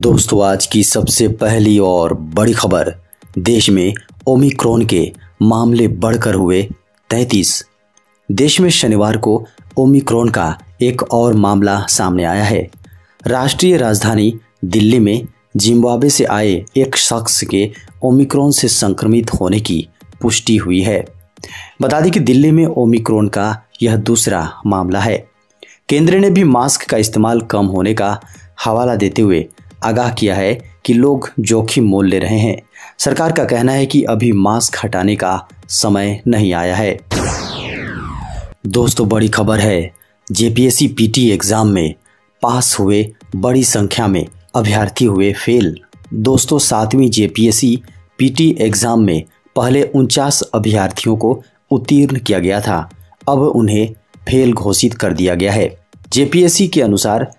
दोस्तों, आज की सबसे पहली और बड़ी खबर। देश में ओमिक्रॉन के मामले बढ़कर हुए 33। देश में शनिवार को ओमिक्रॉन का एक और मामला सामने आया है। राष्ट्रीय राजधानी दिल्ली में जिम्बाब्वे से आए एक शख्स के ओमिक्रॉन से संक्रमित होने की पुष्टि हुई है। बता दें कि दिल्ली में ओमिक्रॉन का यह दूसरा मामला है। केंद्र ने भी मास्क का इस्तेमाल कम होने का हवाला देते हुए आगाह किया है कि लोग जोखिम मोल ले रहे हैं। सरकार का कहना है कि अभी मास्क हटाने का समय नहीं आया है। दोस्तों, बड़ी खबर है। जेपीएससी पीटी एग्जाम में पास हुए बड़ी संख्या में अभ्यर्थी हुए फेल। दोस्तों, 7वीं जेपीएससी पीटी एग्जाम में पहले 49 अभ्यर्थियों को उत्तीर्ण किया गया था। अब उन्हें फेल घोषित कर दिया गया है। जेपीएससी के अनुसार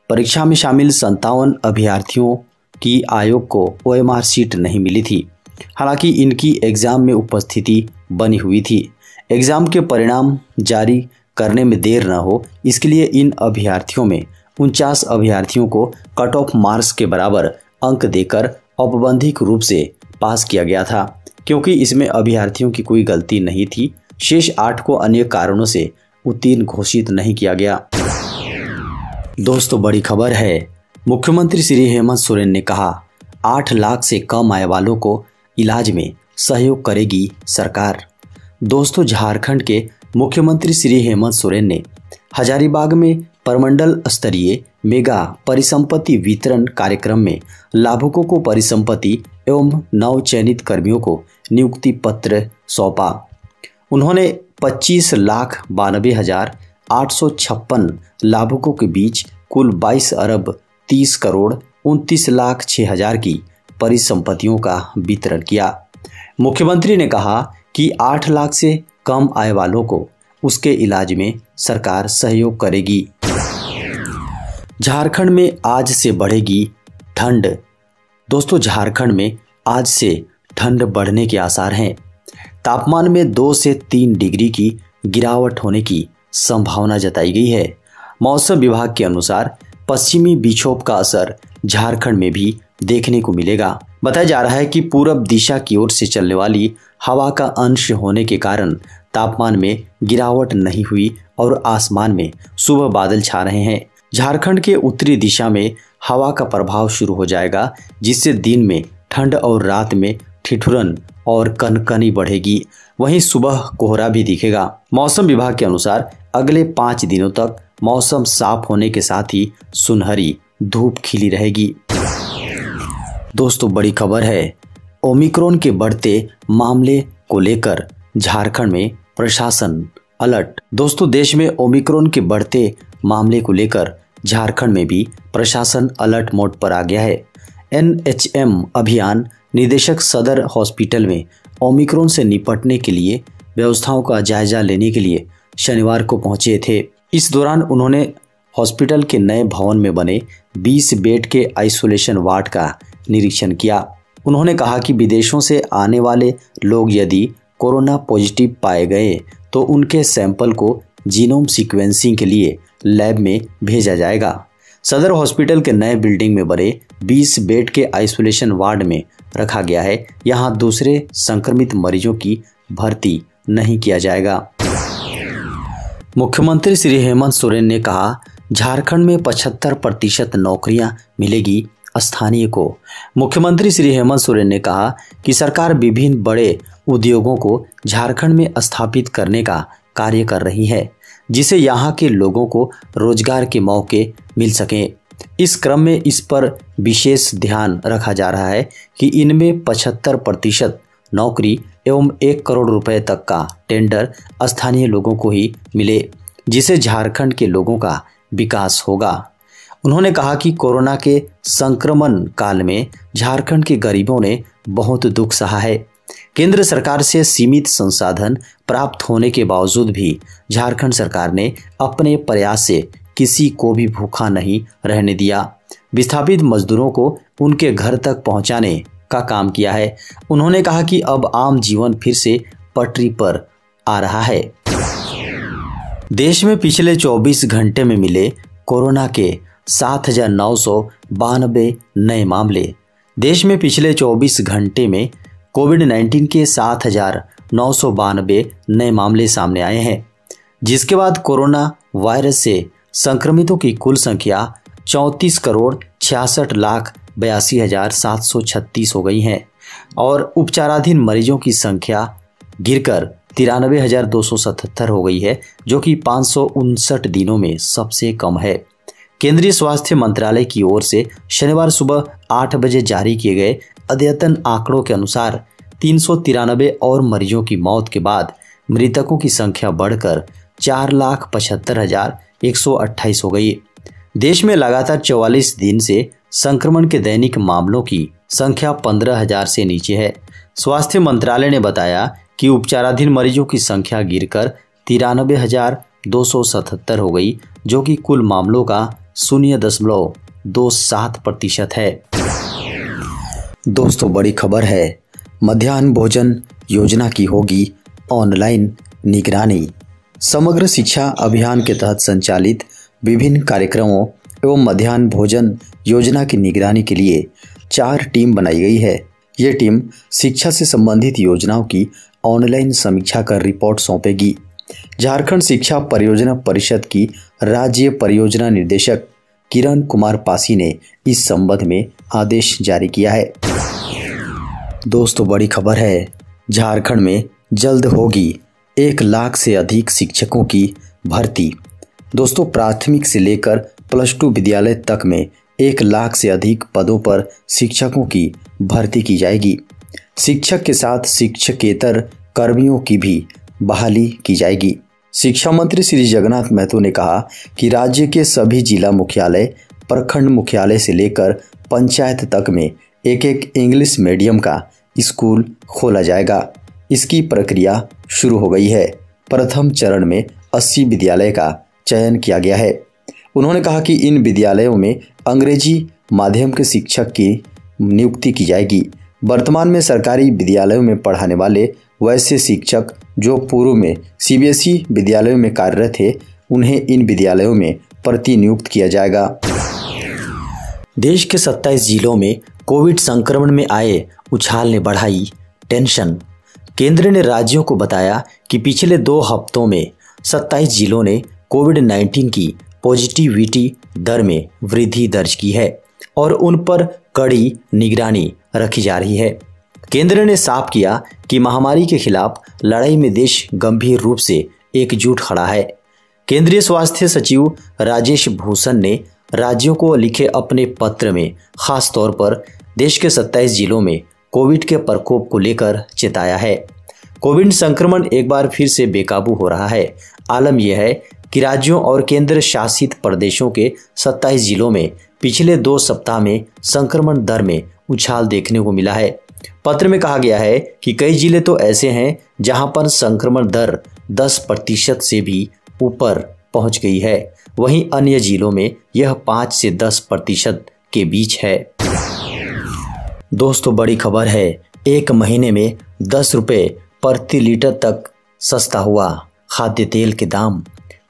परीक्षा में शामिल 57 अभ्यर्थियों की आयोग को ओएमआर सीट नहीं मिली थी। हालांकि इनकी एग्जाम में उपस्थिति बनी हुई थी। एग्जाम के परिणाम जारी करने में देर न हो, इसके लिए इन अभ्यर्थियों में 49 अभ्यर्थियों को कट ऑफ मार्क्स के बराबर अंक देकर औपबंधिक रूप से पास किया गया था। क्योंकि इसमें अभ्यर्थियों की कोई गलती नहीं थी, शेष 8 को अन्य कारणों से उत्तीर्ण घोषित नहीं किया गया। दोस्तों, बड़ी खबर है। मुख्यमंत्री श्री हेमंत सोरेन ने कहा, 8 लाख से कम आय वालों को इलाज में सहयोग करेगी सरकार। दोस्तों, झारखंड के मुख्यमंत्री श्री हेमंत सोरेन ने हजारीबाग में प्रमंडल स्तरीय मेगा परिसंपत्ति वितरण कार्यक्रम में लाभुकों को परिसंपत्ति एवं नव चयनित कर्मियों को नियुक्ति पत्र सौंपा। उन्होंने 25,92,856 लाभुकों के बीच कुल 22 अरब 30 करोड़ 29 लाख 6 हजार की परिसंपत्तियों का वितरण किया। मुख्यमंत्री ने कहा कि 8 लाख से कम आय वालों को उसके इलाज में सरकार सहयोग करेगी। झारखंड में आज से बढ़ेगी ठंड। दोस्तों, झारखंड में आज से ठंड बढ़ने के आसार हैं। तापमान में 2 से 3 डिग्री की गिरावट होने की संभावना जताई गई है। मौसम विभाग के अनुसार पश्चिमी विक्षोभ का असर झारखंड में भी देखने को मिलेगा। बताया जा रहा है कि पूरब दिशा की ओर से चलने वाली हवा का अंश होने के कारण तापमान में गिरावट नहीं हुई और आसमान में सुबह बादल छा रहे हैं। झारखंड के उत्तरी दिशा में हवा का प्रभाव शुरू हो जाएगा, जिससे दिन में ठंड और रात में ठिठुरन और कनकनी बढ़ेगी। वहीं सुबह कोहरा भी दिखेगा। मौसम विभाग के अनुसार अगले 5 दिनों तक मौसम साफ होने के साथ ही सुनहरी धूप खिली रहेगी। दोस्तों, बड़ी खबर है। ओमिक्रॉन के बढ़ते मामले को लेकर झारखंड में प्रशासन अलर्ट। दोस्तों, देश में ओमिक्रॉन के बढ़ते मामले को लेकर झारखंड में भी प्रशासन अलर्ट मोड पर आ गया है। एनएचएम अभियान निदेशक सदर हॉस्पिटल में ओमिक्रॉन से निपटने के लिए व्यवस्थाओं का जायजा लेने के लिए शनिवार को पहुंचे थे। इस दौरान उन्होंने हॉस्पिटल के नए भवन में बने 20 बेड के आइसोलेशन वार्ड का निरीक्षण किया। उन्होंने कहा कि विदेशों से आने वाले लोग यदि कोरोना पॉजिटिव पाए गए तो उनके सैंपल को जीनोम सीक्वेंसिंग के लिए लैब में भेजा जाएगा। सदर हॉस्पिटल के नए बिल्डिंग में बने 20 बेड के आइसोलेशन वार्ड में रखा गया है। यहाँ दूसरे संक्रमित मरीजों की भर्ती नहीं किया जाएगा। मुख्यमंत्री श्री हेमंत सोरेन ने कहा, झारखंड में 75% नौकरियां मिलेगी स्थानीय को। मुख्यमंत्री श्री हेमंत सोरेन ने कहा कि सरकार विभिन्न बड़े उद्योगों को झारखंड में स्थापित करने का कार्य कर रही है, जिससे यहाँ के लोगों को रोजगार के मौके मिल सकें। इस क्रम में इस पर विशेष ध्यान रखा जा रहा है कि इनमें 75% नौकरी एवं 1 करोड़ रुपए तक का टेंडर स्थानीय लोगों को ही मिले, जिससे झारखंड के लोगों का विकास होगा। उन्होंने कहा कि कोरोना के संक्रमण काल में झारखंड के गरीबों ने बहुत दुख सहा है। केंद्र सरकार से सीमित संसाधन प्राप्त होने के बावजूद भी झारखंड सरकार ने अपने प्रयास से किसी को भी भूखा नहीं रहने दिया। विस्थापित मजदूरों को उनके घर तक पहुंचाने का काम किया है। उन्होंने कहा कि अब आम जीवन फिर से पटरी पर आ रहा है। देश में पिछले 24 घंटे में मिले कोरोना के 7,992 नए मामले। देश में पिछले 24 घंटे में कोविड-19 के 7,992 नए मामले सामने आए हैं, जिसके बाद कोरोना वायरस से संक्रमितों की कुल संख्या 34,66,82,736 हो गई है और उपचाराधीन मरीजों की संख्या गिरकर 93,277 हो गई है, जो कि 559 दिनों में सबसे कम है। केंद्रीय स्वास्थ्य मंत्रालय की ओर से शनिवार सुबह 8 बजे जारी किए गए अद्यतन आंकड़ों के अनुसार 393 और मरीजों की मौत के बाद मृतकों की संख्या बढ़कर 4,75,128 हो गई। देश में लगातार 44 दिन से संक्रमण के दैनिक मामलों की संख्या 15,000 से नीचे है। स्वास्थ्य मंत्रालय ने बताया कि उपचाराधीन मरीजों की संख्या गिरकर 93,277 हो गई, जो कि कुल मामलों का 0.27% है। दोस्तों, बड़ी खबर है, मध्याह्न भोजन योजना की होगी ऑनलाइन निगरानी। समग्र शिक्षा अभियान के तहत संचालित विभिन्न कार्यक्रमों एवं मध्याह्न भोजन योजना की निगरानी के लिए 4 टीम बनाई गई है। ये टीम शिक्षा से संबंधित योजनाओं की ऑनलाइन समीक्षा कर रिपोर्ट सौंपेगी। झारखंड शिक्षा परियोजना परिषद की राज्य परियोजना निदेशक किरण कुमार पासी ने इस संबंध में आदेश जारी किया है। दोस्तों, बड़ी खबर है, झारखंड में जल्द होगी 1 लाख से अधिक शिक्षकों की भर्ती। दोस्तों, प्राथमिक से लेकर +2 विद्यालय तक में 1 लाख से अधिक पदों पर शिक्षकों की भर्ती की जाएगी। शिक्षक के साथ शिक्षकेतर कर्मियों की भी बहाली की जाएगी। शिक्षा मंत्री श्री जगन्नाथ महतो ने कहा कि राज्य के सभी जिला मुख्यालय, प्रखंड मुख्यालय से लेकर पंचायत तक में एक इंग्लिश मीडियम का स्कूल खोला जाएगा। इसकी प्रक्रिया शुरू हो गई है। प्रथम चरण में 80 विद्यालय का चयन किया गया है। उन्होंने कहा कि इन विद्यालयों में अंग्रेजी माध्यम के शिक्षक की नियुक्ति की जाएगी। वर्तमान में सरकारी विद्यालयों में पढ़ाने वाले वैसे शिक्षक जो पूर्व में CBSE विद्यालयों में कार्यरत थे, उन्हें इन विद्यालयों में प्रतिनियुक्त किया जाएगा। देश के 27 जिलों में कोविड संक्रमण में आए उछाल ने बढ़ाई टेंशन। केंद्र ने राज्यों को बताया कि पिछले 2 हफ्तों में 27 जिलों ने कोविड-19 की पॉजिटिविटी दर में वृद्धि दर्ज की है और उन पर कड़ी निगरानी रखी जा रही है। केंद्र ने साफ किया कि महामारी के खिलाफ लड़ाई में देश गंभीर रूप से एकजुट खड़ा है। केंद्रीय स्वास्थ्य सचिव राजेश भूषण ने राज्यों को लिखे अपने पत्र में खास तौर पर देश के 27 जिलों में कोविड के प्रकोप को लेकर चेताया है। कोविड संक्रमण एक बार फिर से बेकाबू हो रहा है। आलम यह है कि राज्यों और केंद्र शासित प्रदेशों के 27 जिलों में पिछले 2 सप्ताह में संक्रमण दर में उछाल देखने को मिला है। पत्र में कहा गया है कि कई जिले तो ऐसे हैं जहां पर संक्रमण दर 10% से भी ऊपर पहुंच गई है, वहीं अन्य जिलों में यह 5 से 10% के बीच है। दोस्तों, बड़ी खबर है, 1 महीने में 10 रुपए प्रति लीटर तक सस्ता हुआ खाद्य तेल के दाम।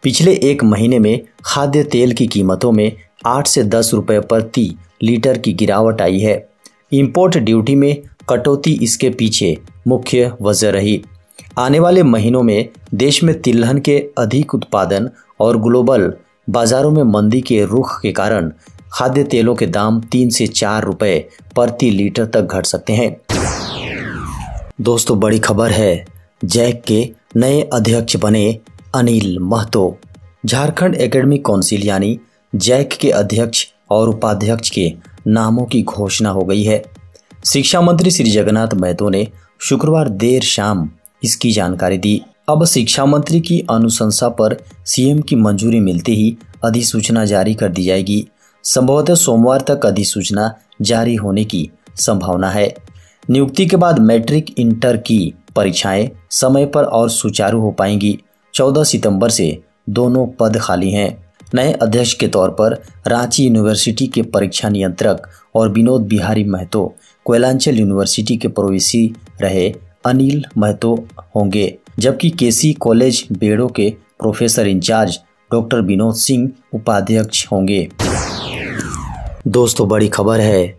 पिछले 1 महीने में खाद्य तेल की कीमतों में 8 से 10 रुपए प्रति लीटर की गिरावट आई है। इंपोर्ट ड्यूटी में कटौती इसके पीछे मुख्य वजह रही। आने वाले महीनों में देश में तिलहन के अधिक उत्पादन और ग्लोबल बाजारों में मंदी के रुख के कारण खाद्य तेलों के दाम 3 से 4 रुपए प्रति लीटर तक घट सकते हैं। दोस्तों, बड़ी खबर है, जैक के नए अध्यक्ष बने अनिल महतो। झारखंड एकेडमिक काउंसिल यानी जैक के अध्यक्ष और उपाध्यक्ष के नामों की घोषणा हो गई है। शिक्षा मंत्री श्री जगन्नाथ महतो ने शुक्रवार देर शाम इसकी जानकारी दी। अब शिक्षा मंत्री की अनुशंसा पर सीएम की मंजूरी मिलते ही अधिसूचना जारी कर दी जाएगी। संभवतः सोमवार तक अधिसूचना जारी होने की संभावना है। नियुक्ति के बाद मैट्रिक इंटर की परीक्षाएं समय पर और सुचारू हो पाएंगी। 14 सितंबर से दोनों पद खाली हैं। नए अध्यक्ष के तौर पर रांची यूनिवर्सिटी के परीक्षा नियंत्रक और विनोद बिहारी महतो कोयलांचल यूनिवर्सिटी के प्रोविसी रहे अनिल महतो होंगे, जबकि केसी कॉलेज बेड़ो के professor incharge doctor Vinod Singh उपाध्यक्ष होंगे। दोस्तों बड़ी खबर है,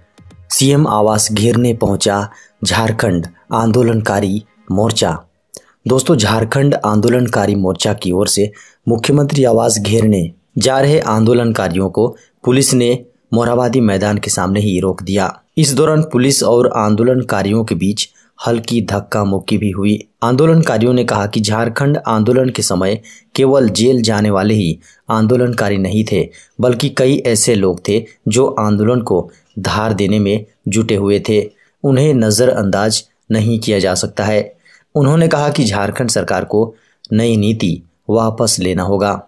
सीएम आवास घेरने पहुंचा झारखंड आंदोलनकारी मोर्चा। दोस्तों झारखंड आंदोलनकारी मोर्चा की ओर से मुख्यमंत्री आवास घेरने जा रहे आंदोलनकारियों को पुलिस ने मोरहाबादी मैदान के सामने ही रोक दिया। इस दौरान पुलिस और आंदोलनकारियों के बीच हल्की धक्का मुक्की भी हुई। आंदोलनकारियों ने कहा कि झारखंड आंदोलन के समय केवल जेल जाने वाले ही आंदोलनकारी नहीं थे, बल्कि कई ऐसे लोग थे जो आंदोलन को धार देने में जुटे हुए थे। उन्हें नज़रअंदाज नहीं किया जा सकता है। उन्होंने कहा कि झारखंड सरकार को नई नीति वापस लेना होगा।